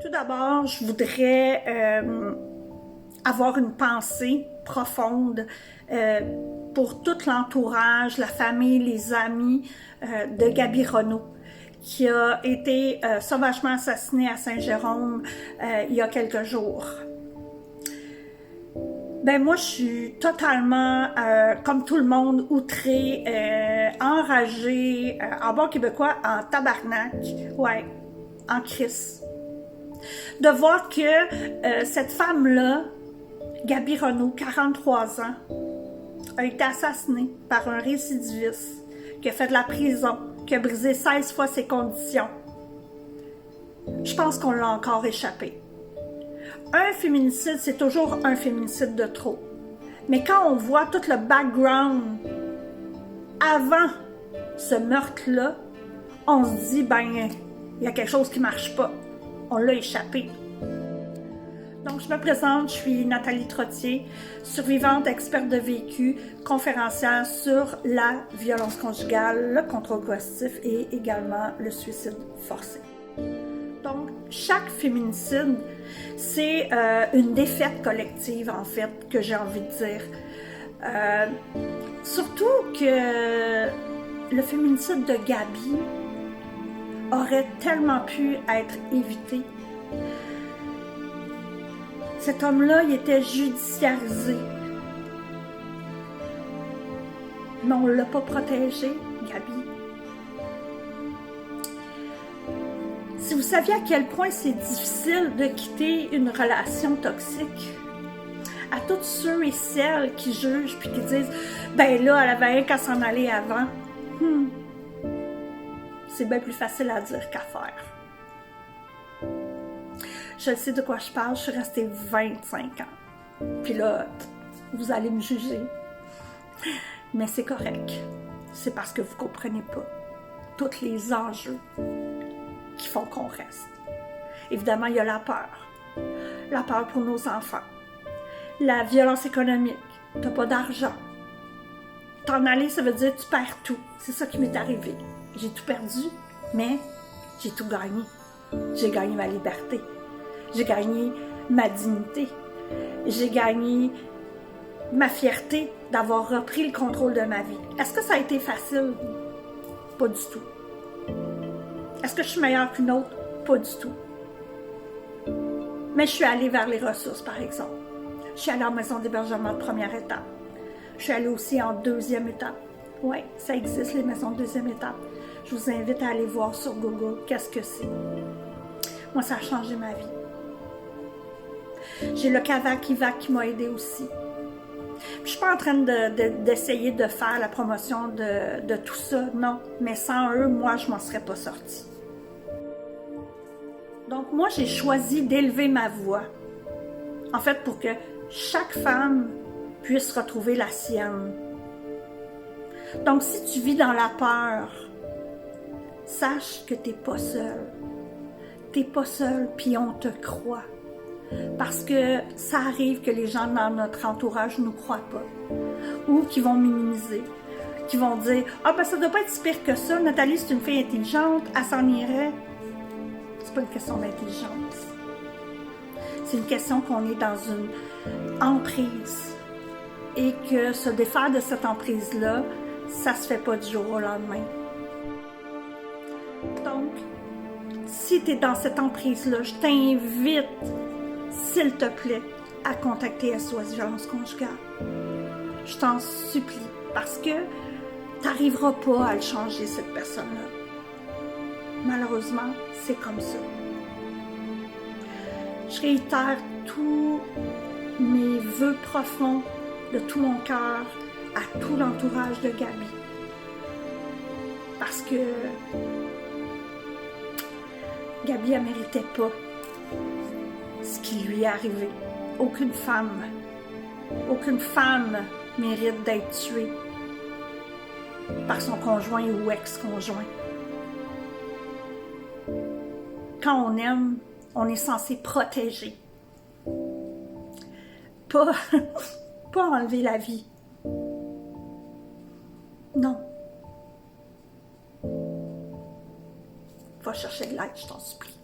Tout d'abord, je voudrais avoir une pensée profonde pour tout l'entourage, la famille, les amis de Gaby Renaud, qui a été sauvagement assassinée à Saint-Jérôme il y a quelques jours. Ben moi, je suis totalement, comme tout le monde, outrée, enragée, en bon québécois, en tabarnak, ouais, en crise. De voir que cette femme-là, Gaby Renaud, 43 ans, a été assassinée par un récidiviste qui a fait de la prison, qui a brisé 16 fois ses conditions. Je pense qu'on l'a encore échappé. Un féminicide, c'est toujours un féminicide de trop. Mais quand on voit tout le background avant ce meurtre-là, on se dit, ben, il y a quelque chose qui ne marche pas. On l'a échappé. Donc, je me présente, je suis Nathalie Trottier, survivante, experte de vécu, conférencière sur la violence conjugale, le contrôle coercitif et également le suicide forcé. Donc, chaque féminicide, c'est une défaite collective, en fait, que j'ai envie de dire. Surtout que le féminicide de Gaby aurait tellement pu être évité. Cet homme-là, il était judiciarisé. Mais on ne l'a pas protégé, Gaby. Si vous saviez à quel point c'est difficile de quitter une relation toxique, à tous ceux et celles qui jugent puis qui disent « ben là, elle avait rien qu'à s'en aller avant », c'est bien plus facile à dire qu'à faire. Je sais de quoi je parle, je suis restée 25 ans. Puis là, vous allez me juger. Mais c'est correct. C'est parce que vous ne comprenez pas tous les enjeux qui font qu'on reste. Évidemment, il y a la peur. La peur pour nos enfants. La violence économique. Tu n'as pas d'argent. T'en aller, ça veut dire que tu perds tout. C'est ça qui m'est arrivé. J'ai tout perdu, mais j'ai tout gagné. J'ai gagné ma liberté. J'ai gagné ma dignité. J'ai gagné ma fierté d'avoir repris le contrôle de ma vie. Est-ce que ça a été facile? Pas du tout. Est-ce que je suis meilleure qu'une autre? Pas du tout. Mais je suis allée vers les ressources, par exemple. Je suis allée en maison d'hébergement de première étape. Je suis allée aussi en deuxième étape. Oui, ça existe, les maisons de deuxième étape. Je vous invite à aller voir sur Google qu'est-ce que c'est. Moi, ça a changé ma vie. J'ai le Cavac-Ivac qui m'a aidée aussi. Je ne suis pas en train d'essayer de faire la promotion de tout ça, non. Mais sans eux, moi, je ne m'en serais pas sortie. Donc, moi, j'ai choisi d'élever ma voix. En fait, pour que chaque femme puisse retrouver la sienne. Donc, si tu vis dans la peur, sache que tu n'es pas seule. Tu n'es pas seule, puis on te croit. Parce que ça arrive que les gens dans notre entourage ne nous croient pas. Ou qui vont minimiser. Qui vont dire « Ah, ben ça ne doit pas être si pire que ça. Nathalie, c'est une fille intelligente. Elle s'en irait. » C'est pas une question d'intelligence. C'est une question qu'on est dans une emprise. Et que se défaire de cette emprise-là, ça se fait pas du jour au lendemain. Donc, si tu es dans cette emprise-là, je t'invite, s'il te plaît, à contacter SOS Violence Conjugale. Je t'en supplie, parce que tu n'arriveras pas à le changer, cette personne-là. Malheureusement, c'est comme ça. Je réitère tous mes vœux profonds de tout mon cœur à tout l'entourage de Gaby. Parce que Gaby, elle ne méritait pas ce qui lui est arrivé. Aucune femme mérite d'être tuée par son conjoint ou ex-conjoint. Quand on aime, on est censé protéger. Pas enlever la vie. Non. Va chercher de l'aide, je t'en supplie.